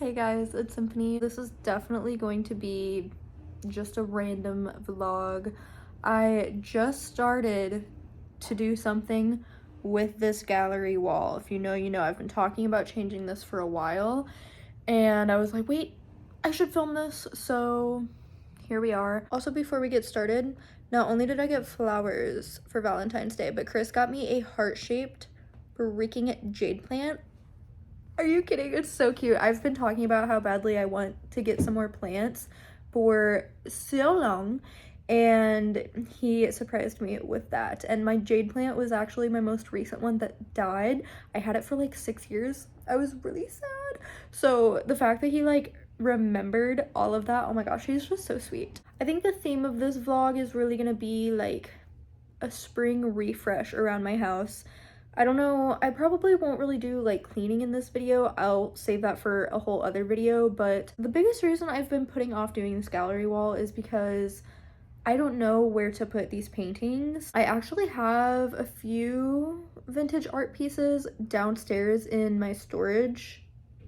Hey guys, it's Symphony. This is definitely going to be just a random vlog. I just started to do something with this gallery wall. If you know, you know. I've been talking about changing this for a while, and I was like, wait, I should film this, so here we are. Also, before we get started, not only did I get flowers for Valentine's Day, but Chris got me a heart-shaped freaking jade plant. Are you kidding? It's so cute. I've been talking about how badly I want to get some more plants for so long, and he surprised me with that. And my jade plant was actually my most recent one that died. I had it for like 6 years. I was really sad. So the fact that he like remembered all of that, oh my gosh, he's just so sweet. I think the theme of this vlog is really gonna be like a spring refresh around my house. I don't know, I probably won't really do like cleaning in this video. I'll save that for a whole other video, but the biggest reason I've been putting off doing this gallery wall is because I don't know where to put these paintings. I actually have a few vintage art pieces downstairs in my storage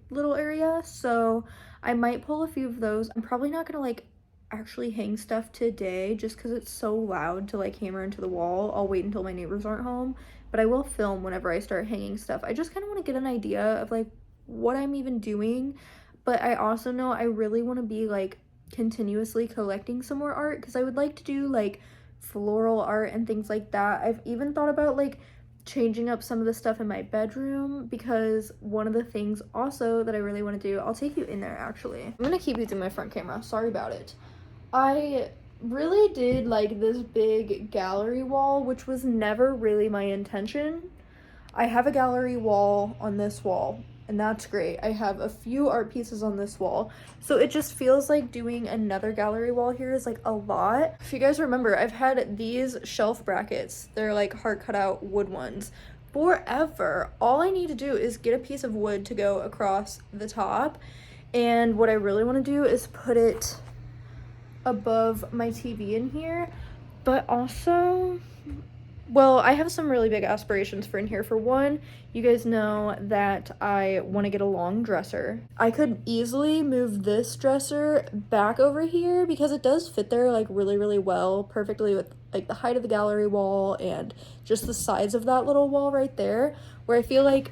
little area, so I might pull a few of those. I'm probably not gonna like actually hang stuff today just because it's so loud to like hammer into the wall. I'll wait until my neighbors aren't home, but I will film whenever I start hanging stuff. I just kind of want to get an idea of like what I'm even doing, but I also know I really want to be like continuously collecting some more art because I would like to do like floral art and things like that. I've even thought about like changing up some of the stuff in my bedroom because one of the things also that I really want to do, I'll take you in there actually. I'm gonna keep using my front camera, sorry about it. I really did like this big gallery wall, which was never really my intention. I have a gallery wall on this wall, and that's great. I have a few art pieces on this wall, so it just feels like doing another gallery wall here is like a lot. If you guys remember, I've had these shelf brackets. They're like heart cutout wood ones forever. All I need to do is get a piece of wood to go across the top, and what I really want to do is put it above my TV in here, but also, well, I have some really big aspirations for in here. For one, you guys know that I want to get a long dresser. I could easily move this dresser back over here because it does fit there like really well, perfectly with like the height of the gallery wall and just the size of that little wall right there, where I feel like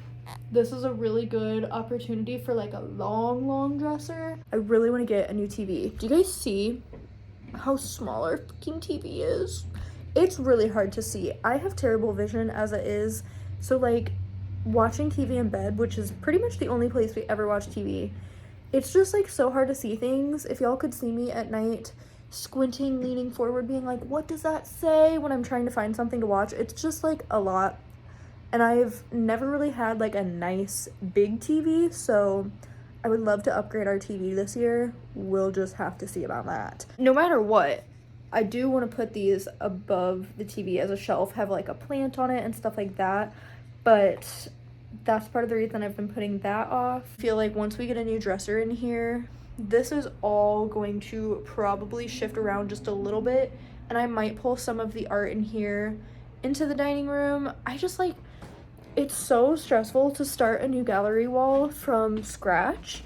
this is a really good opportunity for like a long dresser. I really want to get a new TV. Do you guys see how small our fucking TV is? It's really hard to see. I have terrible vision as it is, so like watching TV in bed, which is pretty much the only place we ever watch TV, it's just like so hard to see things. If y'all could see me at night squinting, leaning forward, being like, what does that say, when I'm trying to find something to watch, it's just like a lot. And I've never really had like a nice big TV, so I would love to upgrade our TV this year. We'll just have to see about that. No matter what, I do want to put these above the TV as a shelf, have like a plant on it and stuff like that, but that's part of the reason I've been putting that off. I feel like once we get a new dresser in here, this is all going to probably shift around just a little bit, and I might pull some of the art in here into the dining room. I just like, it's so stressful to start a new gallery wall from scratch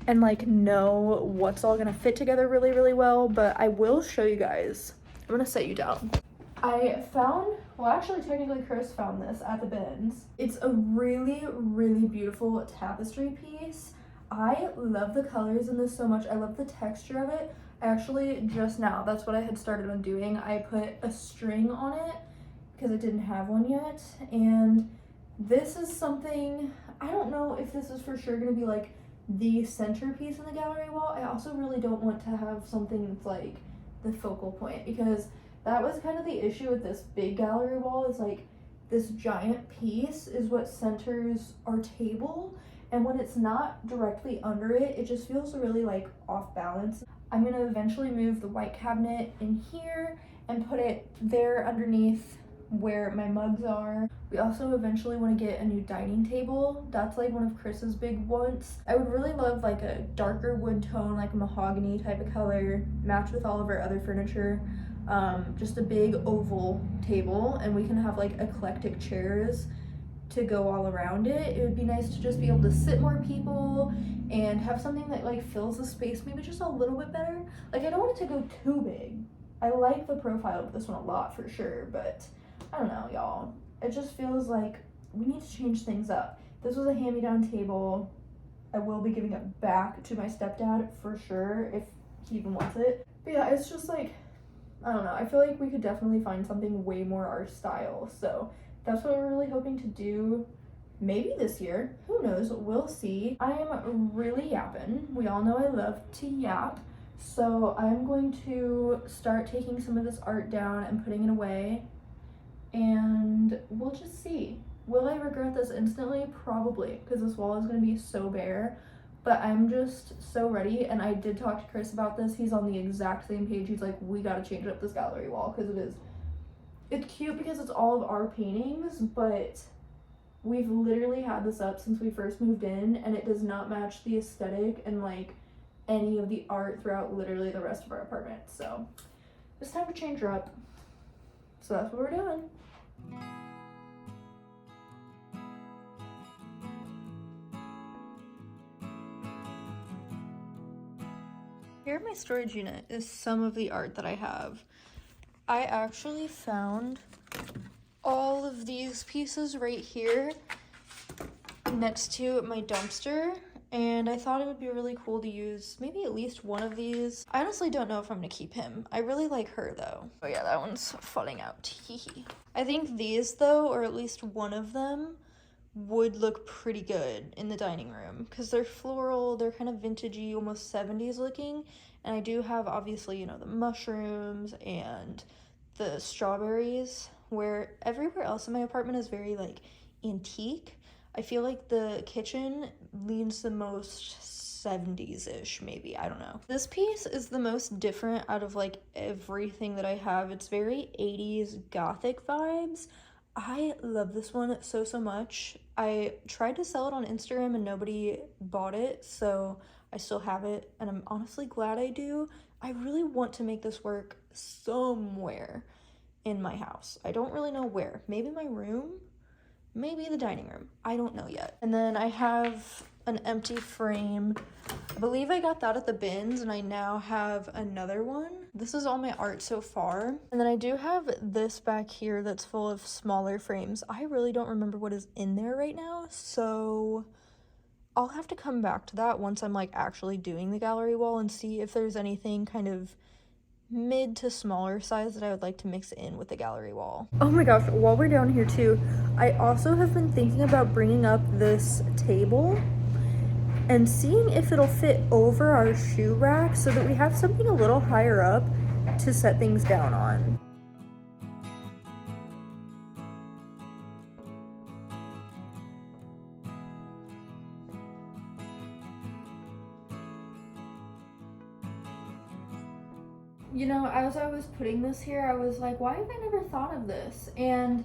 and like know what's all gonna fit together really well, but I will show you guys. I'm gonna set you down. I found, well actually technically Chris found this at the bins. It's a really beautiful tapestry piece. I love the colors in this so much. I love the texture of it. Actually, just now, that's what I had started on doing. I put a string on it because I didn't have one yet, and this is something, I don't know if this is for sure going to be like the centerpiece in the gallery wall. I also really don't want to have something that's like the focal point, because that was kind of the issue with this big gallery wall, is like this giant piece is what centers our table, and when it's not directly under it, it just feels really like off balance. I'm going to eventually move the white cabinet in here and put it there underneath where my mugs are. We also eventually want to get a new dining table. That's like one of Chris's big wants. I would really love like a darker wood tone, like a mahogany type of color, match with all of our other furniture. Just a big oval table, and we can have like eclectic chairs to go all around it. It would be nice to just be able to sit more people and have something that like fills the space maybe just a little bit better. Like I don't want it to go too big. I like the profile of this one a lot for sure, but I don't know, y'all. It just feels like we need to change things up. This was a hand-me-down table. I will be giving it back to my stepdad for sure if he even wants it. But yeah, it's just like, I don't know. I feel like we could definitely find something way more our style. So that's what we're really hoping to do. Maybe this year. Who knows? We'll see. I am really yapping. We all know I love to yap. So I'm going to start taking some of this art down and putting it away. And we'll just see. Will I regret this instantly? Probably, because this wall is going to be so bare. But I'm just so ready, and I did talk to Chris about this. He's on the exact same page. He's like, we gotta change up this gallery wall, because it's cute because it's all of our paintings, but we've literally had this up since we first moved in, and it does not match the aesthetic and like any of the art throughout literally the rest of our apartment. So it's time to change her up. So that's what we're doing. Here in my storage unit is some of the art that I have. I actually found all of these pieces right here next to my dumpster, and I thought it would be really cool to use maybe at least one of these. I honestly don't know if I'm gonna keep him. I really like her though. Oh yeah, that one's falling out. I think these though, or at least one of them, would look pretty good in the dining room because they're floral, they're kind of vintagey, almost 70s looking, and I do have obviously, you know, the mushrooms and the strawberries, where everywhere else in my apartment is very like antique. I feel like the kitchen leans the most 70s-ish, maybe, I don't know. This piece is the most different out of like everything that I have. It's very 80s gothic vibes. I love this one so much. I tried to sell it on Instagram and nobody bought it, so I still have it, and I'm honestly glad I do. I really want to make this work somewhere in my house. I don't really know where. Maybe my room? Maybe the dining room. I don't know yet. And then I have an empty frame. I believe I got that at the bins, and I now have another one. This is all my art so far. And then I do have this back here that's full of smaller frames. I really don't remember what is in there right now, so I'll have to come back to that once I'm like actually doing the gallery wall and see if there's anything kind of mid to smaller size that I would like to mix in with the gallery wall. Oh my gosh, while we're down here too, I also have been thinking about bringing up this table and seeing if it'll fit over our shoe rack so that we have something a little higher up to set things down on. You know, as I was putting this here, I was like, why have I never thought of this? And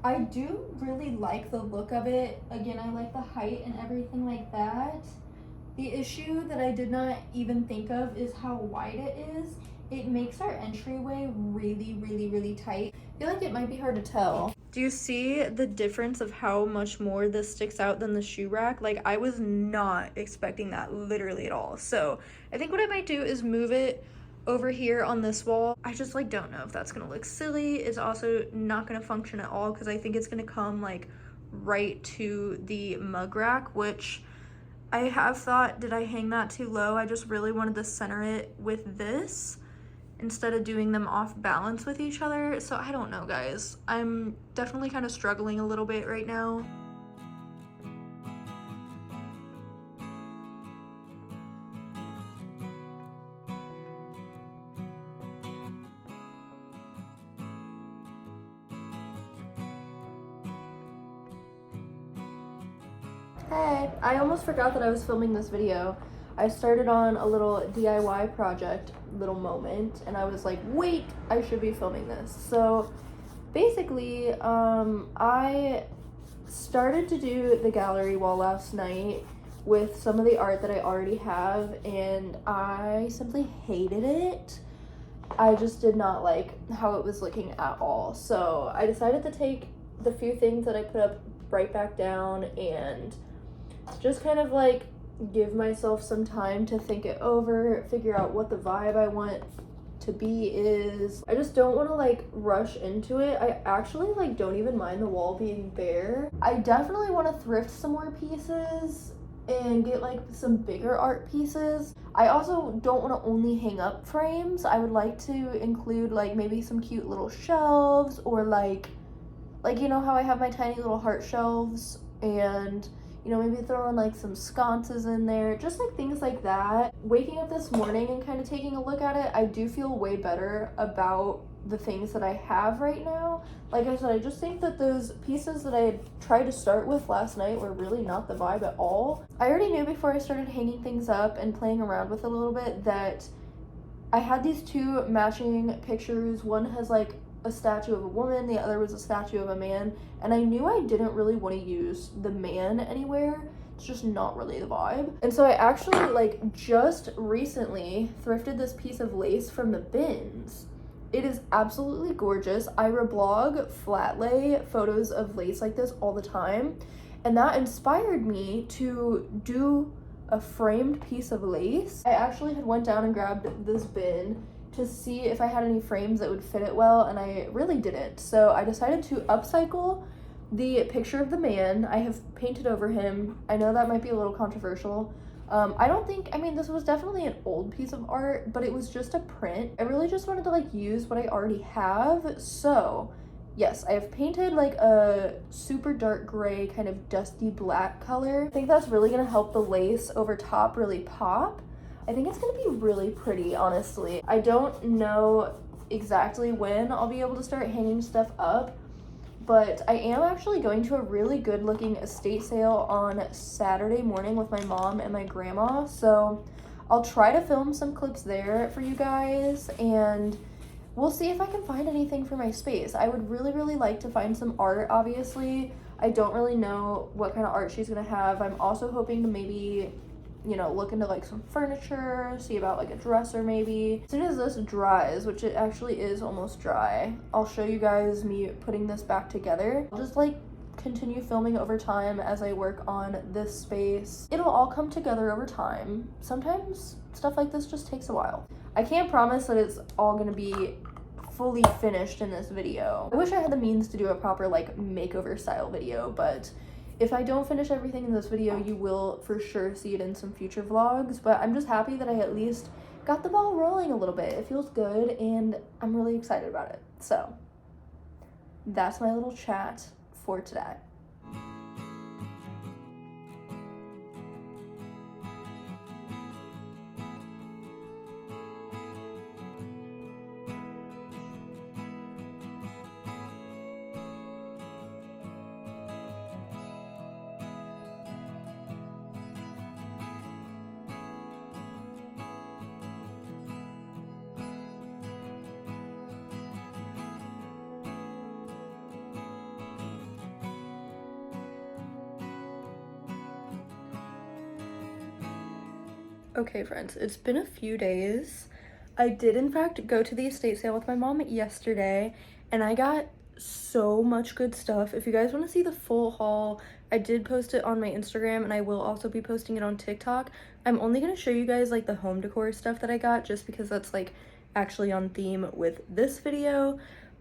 I do really like the look of it. Again, I like the height and everything like that. The issue that I did not even think of is how wide it is. It makes our entryway really tight. I feel like it might be hard to tell. Do you see the difference of how much more this sticks out than the shoe rack? Like, I was not expecting that literally at all. So I think what I might do is move it over here on this wall. I just like don't know if that's gonna look silly. It's also not gonna function at all because I think it's gonna come like right to the mug rack, which I have thought, did I hang that too low? I just really wanted to center it with this instead of doing them off balance with each other. So I don't know, guys. I'm definitely kind of struggling a little bit right now. Hey, I almost forgot that I was filming this video. I started on a little DIY project, little moment, and I was like, wait, I should be filming this. So basically, I started to do the gallery wall last night with some of the art that I already have, and I simply hated it. I just did not like how it was looking at all. So I decided to take the few things that I put up right back down and just kind of like give myself some time to think it over, figure out what the vibe I want to be is. I just don't want to like rush into it. I actually like don't even mind the wall being bare. I definitely want to thrift some more pieces and get like some bigger art pieces. I also don't want to only hang up frames. I would like to include like maybe some cute little shelves, or like you know how I have my tiny little heart shelves, and you know, maybe throw in like some sconces in there, just like things like that. Waking up this morning and kind of taking a look at it, I do feel way better about the things that I have right now. Like I said, I just think that those pieces that I tried to start with last night were really not the vibe at all. I already knew before I started hanging things up and playing around with it a little bit that I had these two matching pictures. One has like a statue of a woman, the other was a statue of a man, and I knew I didn't really want to use the man anywhere. It's just not really the vibe. And so I actually like just recently thrifted this piece of lace from the bins. It is absolutely gorgeous. I reblog flat lay photos of lace like this all the time, and that inspired me to do a framed piece of lace. I actually had went down and grabbed this bin to see if I had any frames that would fit it well, and I really didn't. So I decided to upcycle the picture of the man. I have painted over him. I know that might be a little controversial. I mean, this was definitely an old piece of art, but it was just a print. I really just wanted to like use what I already have. So yes, I have painted like a super dark gray, kind of dusty black color. I think that's really gonna help the lace over top really pop. I think it's gonna be really pretty, honestly. I don't know exactly when I'll be able to start hanging stuff up, but I am actually going to a really good looking estate sale on Saturday morning with my mom and my grandma. So I'll try to film some clips there for you guys, and we'll see if I can find anything for my space. I would really, really like to find some art, obviously. I don't really know what kind of art she's gonna have. I'm also hoping to maybe, you know, look into like some furniture, see about like a dresser maybe. As soon as this dries, which it actually is almost dry, I'll show you guys me putting this back together. I'll just like continue filming over time as I work on this space. It'll all come together over time. Sometimes stuff like this just takes a while. I can't promise that it's all gonna be fully finished in this video. I wish I had the means to do a proper like makeover style video, but if I don't finish everything in this video, you will for sure see it in some future vlogs. But I'm just happy that I at least got the ball rolling a little bit. It feels good, and I'm really excited about it. So that's my little chat for today. Okay, friends, it's been a few days. I did, in fact, go to the estate sale with my mom yesterday, and I got so much good stuff. If you guys want to see the full haul, I did post it on my Instagram, and I will also be posting it on TikTok. I'm only going to show you guys, like, the home decor stuff that I got, just because that's, like, actually on theme with this video.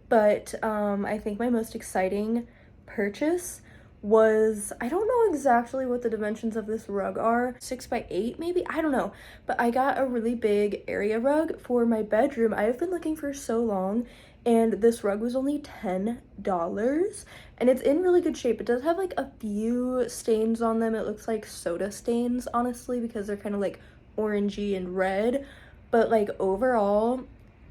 But I think my most exciting purchase was, I don't know exactly what the dimensions of this rug are, 6x8 maybe, I don't know, but I got a really big area rug for my bedroom. I have been looking for so long, and this rug was only $10, and it's in really good shape. It does have like a few stains on them. It looks like soda stains, honestly, because they're kind of like orangey and red, but like overall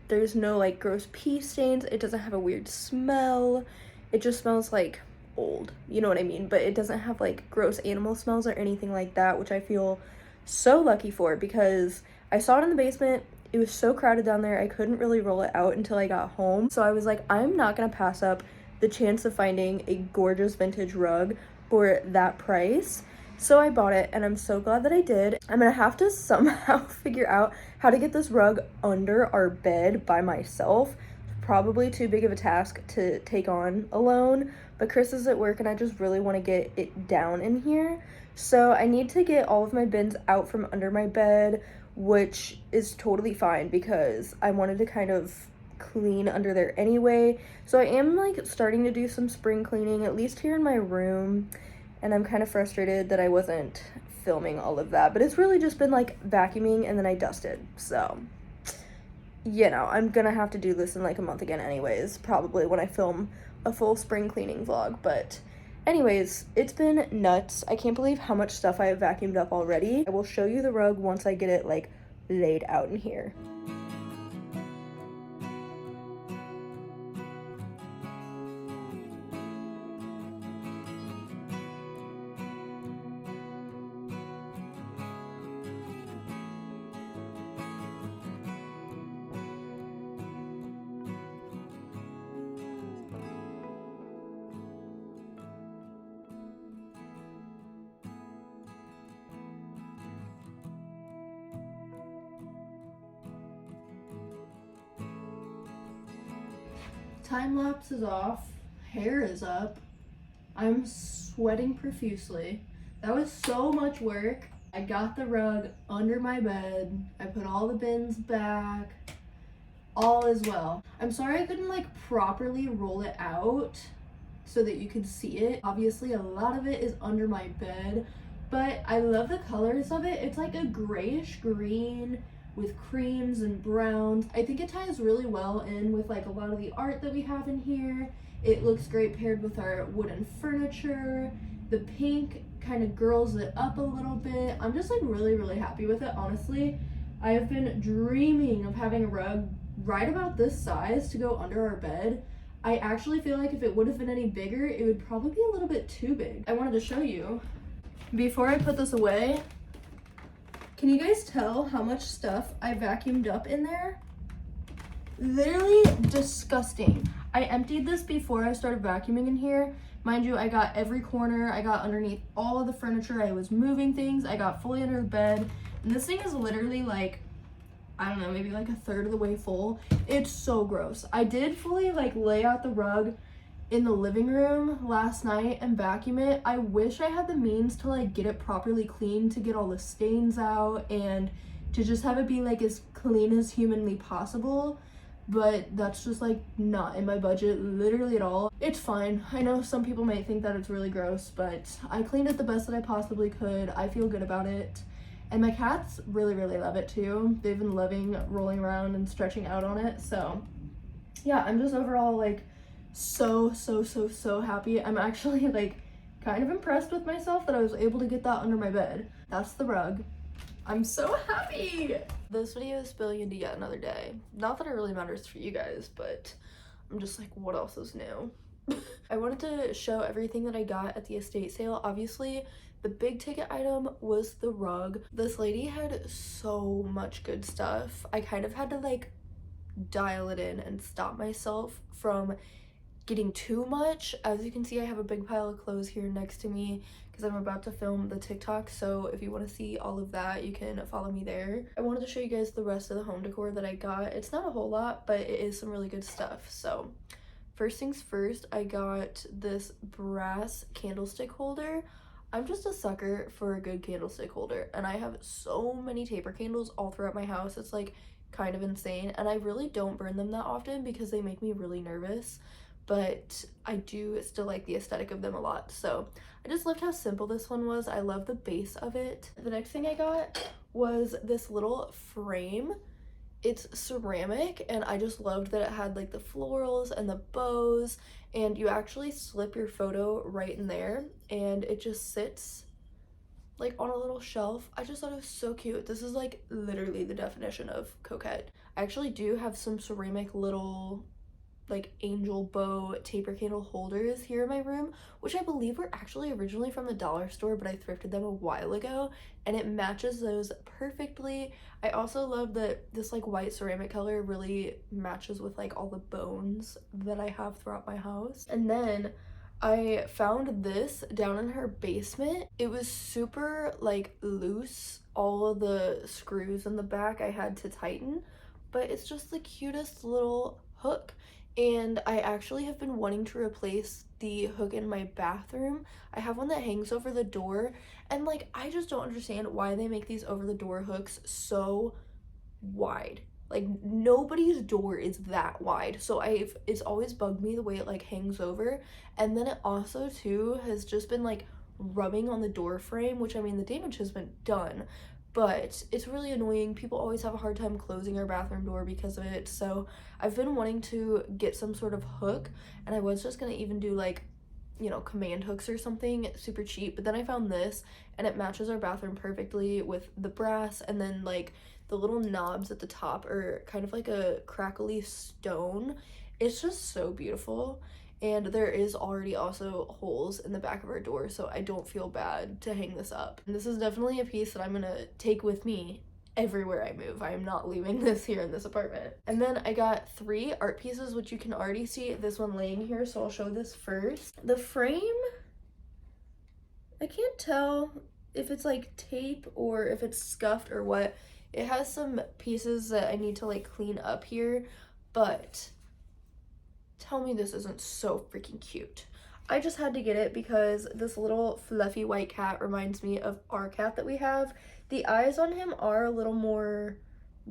there's no like gross pee stains. It doesn't have a weird smell. It just smells like old, you know what I mean? But it doesn't have like gross animal smells or anything like that, which I feel so lucky for, because I saw it in the basement. It was so crowded down there, I couldn't really roll it out until I got home. So I was like, I'm not gonna pass up the chance of finding a gorgeous vintage rug for that price. So I bought it, and I'm so glad that I did. I'm gonna have to somehow figure out how to get this rug under our bed by myself. Probably too big of a task to take on alone, but Chris is at work and I just really want to get it down in here. So I need to get all of my bins out from under my bed, which is totally fine because I wanted to kind of clean under there anyway. So I am like starting to do some spring cleaning, at least here in my room, and I'm kind of frustrated that I wasn't filming all of that, but it's really just been like vacuuming and then I dusted. So you know, I'm gonna have to do this in like a month again anyways, probably when I film a full spring cleaning vlog. But anyways, it's been nuts. I can't believe how much stuff I have vacuumed up already. I will show you the rug once I get it like laid out in here. Time lapse is off, hair is up, I'm sweating profusely. That was so much work. I got the rug under my bed, I put all the bins back, all is well. I'm sorry I couldn't like properly roll it out so that you could see it. Obviously a lot of it is under my bed, but I love the colors of it. It's like a grayish green with creams and browns. I think it ties really well in with like a lot of the art that we have in here. It looks great paired with our wooden furniture. The pink kind of girls it up a little bit. I'm just like really happy with it, honestly. I have been dreaming of having a rug right about this size to go under our bed. I actually feel like if it would have been any bigger, it would probably be a little bit too big. I wanted to show you. Before I put this away, can you guys tell how much stuff I vacuumed up in there? Literally disgusting. I emptied this before I started vacuuming in here. Mind you, I got every corner, I got underneath all of the furniture, I was moving things, I got fully under the bed, and this thing is literally like, I don't know, maybe like a third of the way full. It's so gross. I did fully like lay out the rug in the living room last night and vacuum it. I wish I had the means to like get it properly cleaned, to get all the stains out and to just have it be like as clean as humanly possible, but that's just like not in my budget literally at all. It's fine. I know some people might think that it's really gross, but I cleaned it the best that I possibly could. I feel good about it. And my cats really love it too. They've been loving rolling around and stretching out on it. So yeah, I'm just overall like so happy. I'm actually like kind of impressed with myself that I was able to get that under my bed. That's the rug. I'm so happy. This video is spilling into yet another day. Not that it really matters for you guys, but I'm just like, what else is new? I wanted to show everything that I got at the estate sale. Obviously, the big ticket item was the rug. This lady had so much good stuff. I kind of had to like dial it in and stop myself from getting too much. As you can see, I have a big pile of clothes here next to me because I'm about to film the TikTok, so if you want to see all of that, you can follow me there. I wanted to show you guys the rest of the home decor that I got. It's not a whole lot, but it is some really good stuff. So first things first, I got this brass candlestick holder. I'm just a sucker for a good candlestick holder, and I have so many taper candles all throughout my house. It's like kind of insane, and I really don't burn them that often because they make me really nervous, but I do still like the aesthetic of them a lot. So I just loved how simple this one was. I love the base of it. The next thing I got was this little frame. It's ceramic, and I just loved that it had like the florals and the bows, and you actually slip your photo right in there and it just sits like on a little shelf. I just thought it was so cute. This is like literally the definition of coquette. I actually do have some ceramic little like angel bow taper candle holders here in my room, which I believe were actually originally from the dollar store, but I thrifted them a while ago, and it matches those perfectly. I also love that this like white ceramic color really matches with like all the bones that I have throughout my house. And then I found this down in her basement. It was super like loose. All of the screws in the back I had to tighten, but it's just the cutest little hook. And I actually have been wanting to replace the hook in my bathroom. I have one that hangs over the door, and like I just don't understand why they make these over the door hooks so wide. Like nobody's door is that wide. So it's always bugged me the way it like hangs over. And then it also too has just been like rubbing on the door frame, which I mean the damage has been done, but it's really annoying. People always have a hard time closing our bathroom door because of it. So I've been wanting to get some sort of hook, and I was just gonna even do like, you know, command hooks or something super cheap, but then I found this and it matches our bathroom perfectly with the brass, and then like the little knobs at the top are kind of like a crackly stone. It's just so beautiful. And there is already also holes in the back of our door, so I don't feel bad to hang this up. And this is definitely a piece that I'm gonna take with me everywhere I move. I am not leaving this here in this apartment. And then I got 3 art pieces, which you can already see this one laying here, so I'll show this first. The frame, I can't tell if it's like tape or if it's scuffed or what. It has some pieces that I need to like clean up here, but tell me this isn't so freaking cute. I just had to get it because this little fluffy white cat reminds me of our cat that we have. The eyes on him are a little more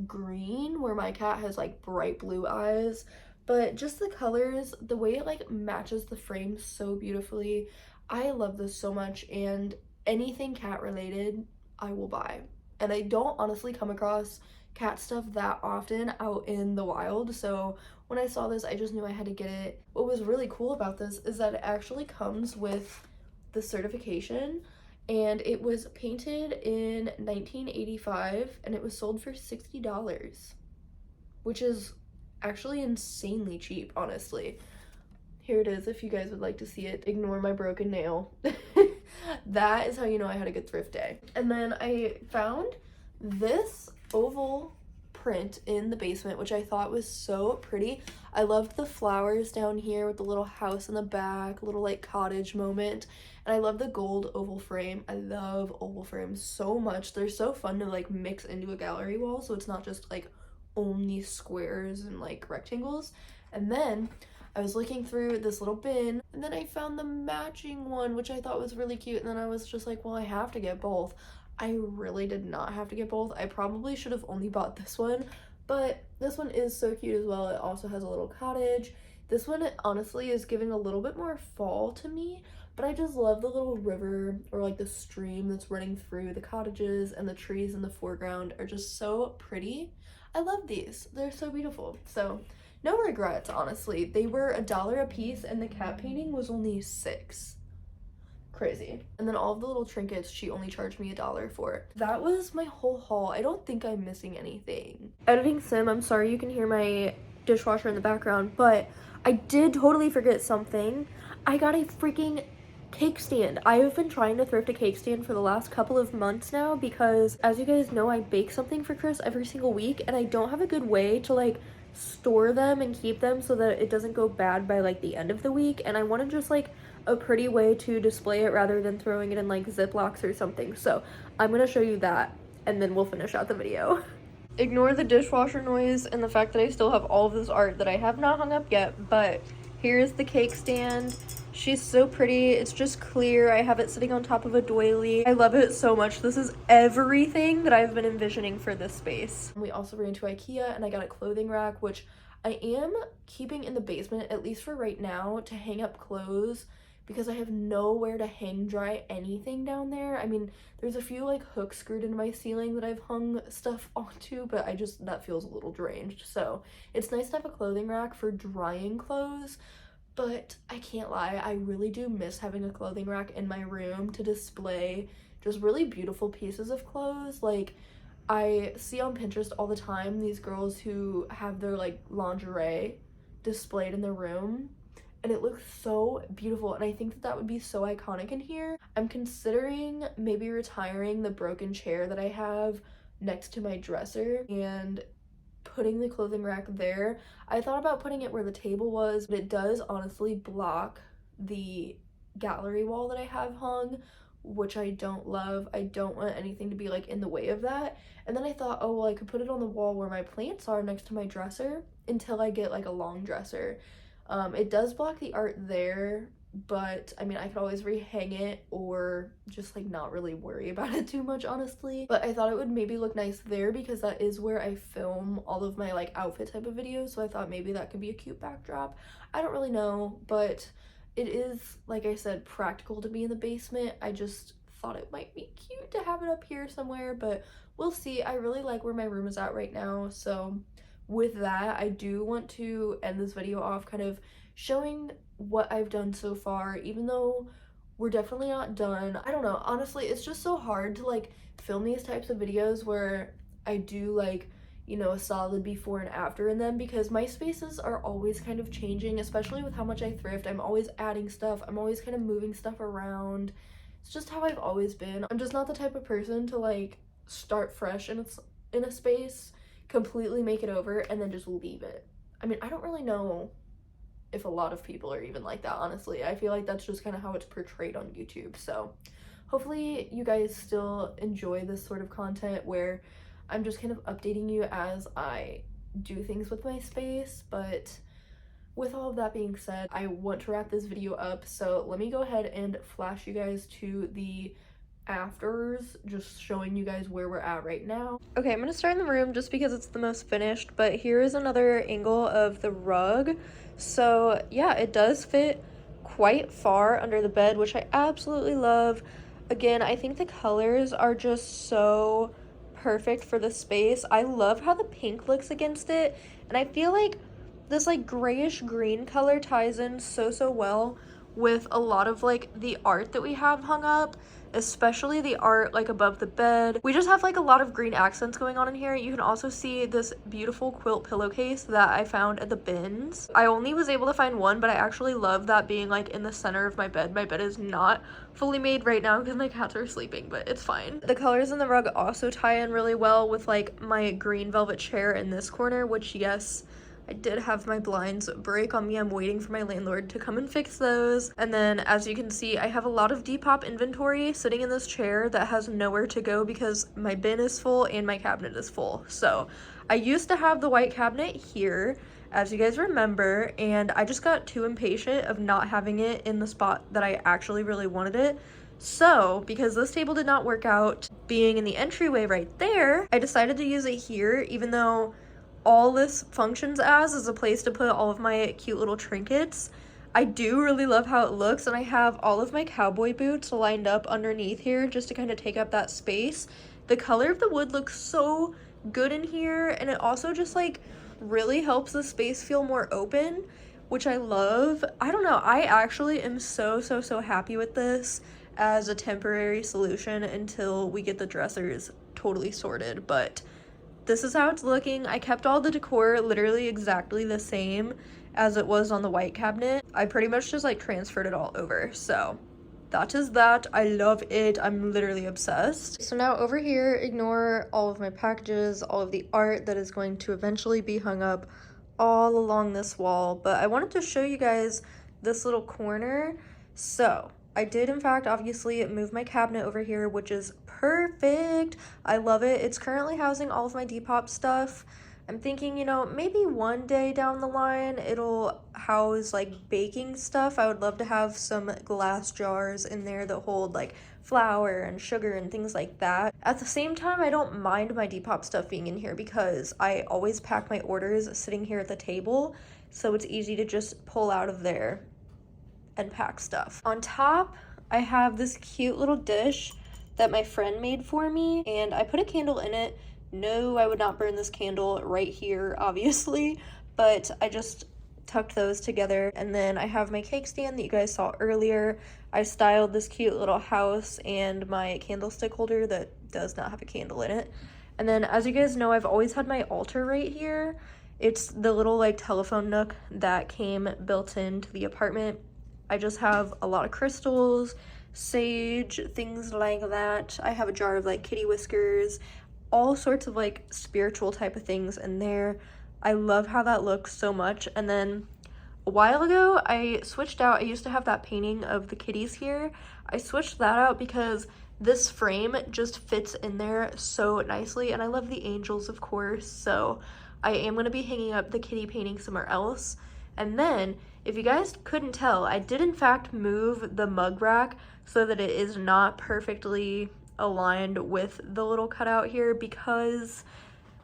green, where my cat has like bright blue eyes, but just the colors, the way it like matches the frame so beautifully. I love this so much, and anything cat related I will buy. And I don't honestly come across cat stuff that often out in the wild, so when I saw this I just knew I had to get it. What was really cool about this is that it actually comes with the certification, and it was painted in 1985 and it was sold for $60, which is actually insanely cheap, honestly. Here it is if you guys would like to see it. Ignore my broken nail. That is how you know I had a good thrift day. And then I found this oval print in the basement, which I thought was so pretty. I loved the flowers down here with the little house in the back, little like cottage moment. And I love the gold oval frame. I love oval frames so much. They're so fun to like mix into a gallery wall, so it's not just like only squares and like rectangles. And then I was looking through this little bin, and then I found the matching one, which I thought was really cute, and then I was just like, well, I have to get both. I really did not have to get both. I probably should have only bought this one, but this one is so cute as well. It also has a little cottage. This one honestly is giving a little bit more fall to me, but I just love the little river or like the stream that's running through the cottages, and the trees in the foreground are just so pretty. I love these. They're so beautiful. So no regrets, honestly. They were $1 a piece, and the cat painting was only $6. Crazy. And then all of the little trinkets, she only charged me $1 for. That was my whole haul. I don't think I'm missing anything. Editing sim, I'm sorry you can hear my dishwasher in the background, but I did totally forget something. I got a freaking cake stand. I have been trying to thrift a cake stand for the last couple of months now because, as you guys know, I bake something for Chris every single week, and I don't have a good way to like store them and keep them so that it doesn't go bad by like the end of the week, and I wanted just like a pretty way to display it rather than throwing it in like Ziplocs or something. So I'm gonna show you that, and then we'll finish out the video. Ignore the dishwasher noise and the fact that I still have all of this art that I have not hung up yet, but here's the cake stand. She's so pretty. It's just clear. I have it sitting on top of a doily. I love it so much. This is everything that I've been envisioning for this space. We also ran to IKEA and I got a clothing rack, which I am keeping in the basement, at least for right now, to hang up clothes because I have nowhere to hang dry anything down there. I mean, there's a few like hooks screwed into my ceiling that I've hung stuff onto, but that feels a little deranged. So it's nice to have a clothing rack for drying clothes. But I can't lie, I really do miss having a clothing rack in my room to display just really beautiful pieces of clothes. Like, I see on Pinterest all the time these girls who have their like lingerie displayed in their room, and it looks so beautiful, and I think that that would be so iconic in here. I'm considering maybe retiring the broken chair that I have next to my dresser and putting the clothing rack there. I thought about putting it where the table was, but it does honestly block the gallery wall that I have hung, which I don't love. I don't want anything to be like in the way of that. And then I thought, oh well, I could put it on the wall where my plants are next to my dresser until I get like a long dresser. It does block the art there, but I mean I could always rehang it or just like not really worry about it too much, honestly. But I thought it would maybe look nice there because that is where I film all of my like outfit type of videos, so I thought maybe that could be a cute backdrop. I don't really know, but it is, like I said, practical to be in the basement. I just thought it might be cute to have it up here somewhere, but we'll see. I really like where my room is at right now, so with that, I do want to end this video off kind of showing what I've done so far, even though we're definitely not done. I don't know, honestly, it's just so hard to like film these types of videos where I do like, you know, a solid before and after in them, because my spaces are always kind of changing, especially with how much I thrift. I'm always adding stuff, I'm always kind of moving stuff around. It's just how I've always been. I'm just not the type of person to like start fresh in a space, completely make it over, and then just leave it. I mean, I don't really know if a lot of people are even like that, honestly. I feel like that's just kind of how it's portrayed on YouTube. So hopefully you guys still enjoy this sort of content where I'm just kind of updating you as I do things with my space. But with all of that being said, I want to wrap this video up, so let me go ahead and flash you guys to the afters, just showing you guys where we're at right now. Okay, I'm gonna start in the room just because it's the most finished, but here is another angle of the rug. So yeah, it does fit quite far under the bed, which I absolutely love. Again, I think the colors are just so perfect for the space. I love how the pink looks against it, and I feel like this like grayish green color ties in so well with a lot of like the art that we have hung up, especially the art like above the bed. We just have like a lot of green accents going on in here. You can also see this beautiful quilt pillowcase that I found at the bins. I only was able to find one, but I actually love that being like in the center of my bed. My bed is not fully made right now because my cats are sleeping, but it's fine. The colors in the rug also tie in really well with like my green velvet chair in this corner, which yes, I did have my blinds break on me. I'm waiting for my landlord to come and fix those. And then as you can see, I have a lot of Depop inventory sitting in this chair that has nowhere to go because my bin is full and my cabinet is full. So I used to have the white cabinet here, as you guys remember, and I just got too impatient of not having it in the spot that I actually really wanted it. So because this table did not work out being in the entryway right there, I decided to use it here, even though all this functions as is a place to put all of my cute little trinkets. I do really love how it looks, and I have all of my cowboy boots lined up underneath here just to kind of take up that space. The color of the wood looks so good in here, and it also just like really helps the space feel more open, which I love. I don't know, I actually am so happy with this as a temporary solution until we get the dressers totally sorted. But this is how it's looking. I kept all the decor literally exactly the same as it was on the white cabinet. I pretty much just like transferred it all over. So that is that. I love it. I'm literally obsessed. So now over here, ignore all of my packages, all of the art that is going to eventually be hung up all along this wall. But I wanted to show you guys this little corner. So I did in fact obviously move my cabinet over here, which is perfect. I love it. It's currently housing all of my Depop stuff. I'm thinking, you know, maybe one day down the line it'll house like baking stuff. I would love to have some glass jars in there that hold like flour and sugar and things like that. At the same time, I don't mind my Depop stuff being in here because I always pack my orders sitting here at the table, so it's easy to just pull out of there and pack stuff. On top, I have this cute little dish that my friend made for me, and I put a candle in it. No, I would not burn this candle right here, obviously, but I just tucked those together. And then I have my cake stand that you guys saw earlier. I styled this cute little house and my candlestick holder that does not have a candle in it. And then as you guys know, I've always had my altar right here. It's the little like telephone nook that came built into the apartment. I just have a lot of crystals, sage, things like that. I have a jar of like kitty whiskers, all sorts of like spiritual type of things in there. I love how that looks so much. And then a while ago, I switched out. I used to have that painting of the kitties here. I switched that out because this frame just fits in there so nicely, and I love the angels, of course, so I am going to be hanging up the kitty painting somewhere else. And then, if you guys couldn't tell, I did in fact move the mug rack so that it is not perfectly aligned with the little cutout here, because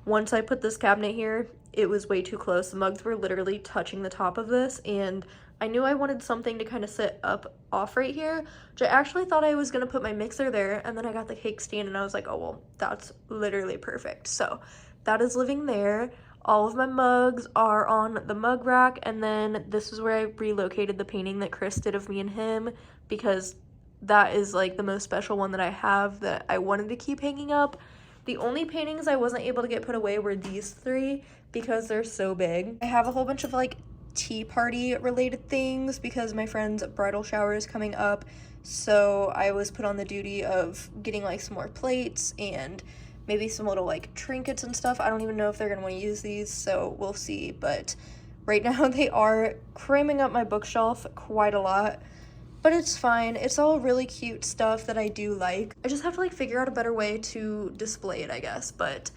once I put this cabinet here, it was way too close. The mugs were literally touching the top of this, and I knew I wanted something to kind of sit up off right here, which I actually thought I was going to put my mixer there, and then I got the cake stand and I was like, oh well, that's literally perfect. So that is living there. All of my mugs are on the mug rack, and then this is where I relocated the painting that Chris did of me and him, because that is like the most special one that I have that I wanted to keep hanging up. The only paintings I wasn't able to get put away were these three because they're so big. I have a whole bunch of like tea party related things because my friend's bridal shower is coming up, so I was put on the duty of getting like some more plates and maybe some little like trinkets and stuff. I don't even know if they're gonna want to use these, so we'll see, but right now they are cramming up my bookshelf quite a lot. But it's fine. It's all really cute stuff that I do like. I just have to like figure out a better way to display it, I guess. But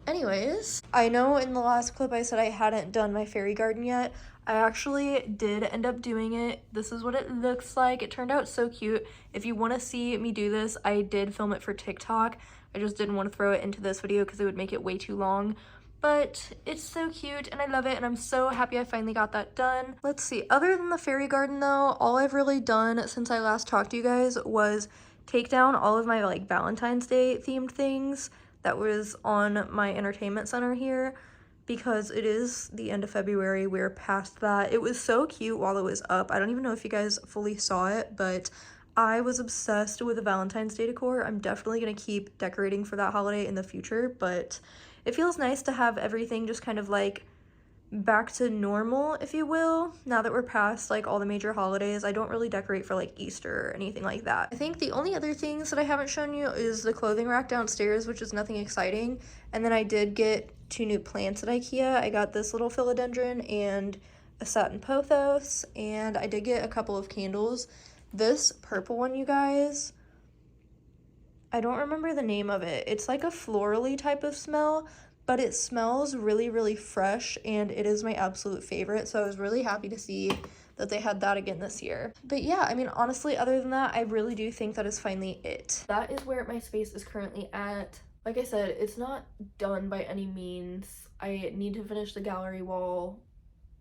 anyways, I know in the last clip I said I hadn't done my fairy garden yet. I actually did end up doing it. This is what it looks like. It turned out so cute. If you want to see me do this, I did film it for TikTok. I just didn't want to throw it into this video because it would make it way too long. But it's so cute and I love it, and I'm so happy I finally got that done. Let's see, other than the fairy garden though, all I've really done since I last talked to you guys was take down all of my like Valentine's Day themed things that was on my entertainment center here, because it is the end of February. We're past that. It was so cute while it was up. I don't even know if you guys fully saw it, but I was obsessed with the Valentine's Day decor. I'm definitely gonna keep decorating for that holiday in the future, but it feels nice to have everything just kind of like back to normal, if you will, now that we're past like all the major holidays. I don't really decorate for like Easter or anything like that. I think the only other things that I haven't shown you is the clothing rack downstairs, which is nothing exciting. And then I did get 2 new plants at IKEA. I got this little philodendron and a satin pothos, and I did get a couple of candles. This purple one, you guys, I don't remember the name of it. It's like a florally type of smell, but it smells really, really fresh, and it is my absolute favorite. So I was really happy to see that they had that again this year. But yeah, I mean, honestly, other than that, I really do think that is finally it. That is where my space is currently at. Like I said, it's not done by any means. I need to finish the gallery wall.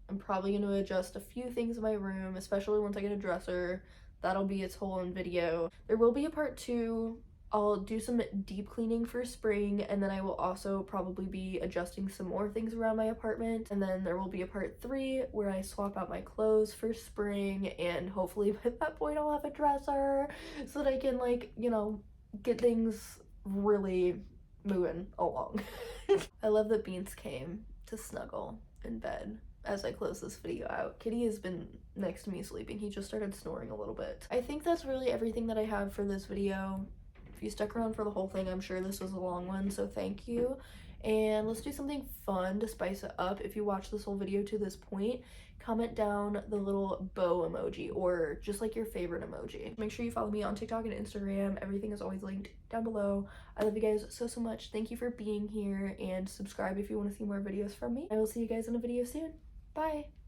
I'm probably going to adjust a few things in my room, especially once I get a dresser. That'll be its whole own video. There will be a part 2. I'll do some deep cleaning for spring, and then I will also probably be adjusting some more things around my apartment. And then there will be a part 3 where I swap out my clothes for spring, and hopefully by that point I'll have a dresser so that I can, like, you know, get things really moving along. I love that Beans came to snuggle in bed as I close this video out. Kitty has been next to me sleeping. He just started snoring a little bit. I think that's really everything that I have for this video. If you stuck around for the whole thing, I'm sure this was a long one, so thank you. And let's do something fun to spice it up. If you watched this whole video to this point, comment down the little bow emoji or just like your favorite emoji. Make sure you follow me on TikTok and Instagram. Everything is always linked down below. I love you guys so much. Thank you for being here, and subscribe if you want to see more videos from me. I will see you guys in a video soon. Bye!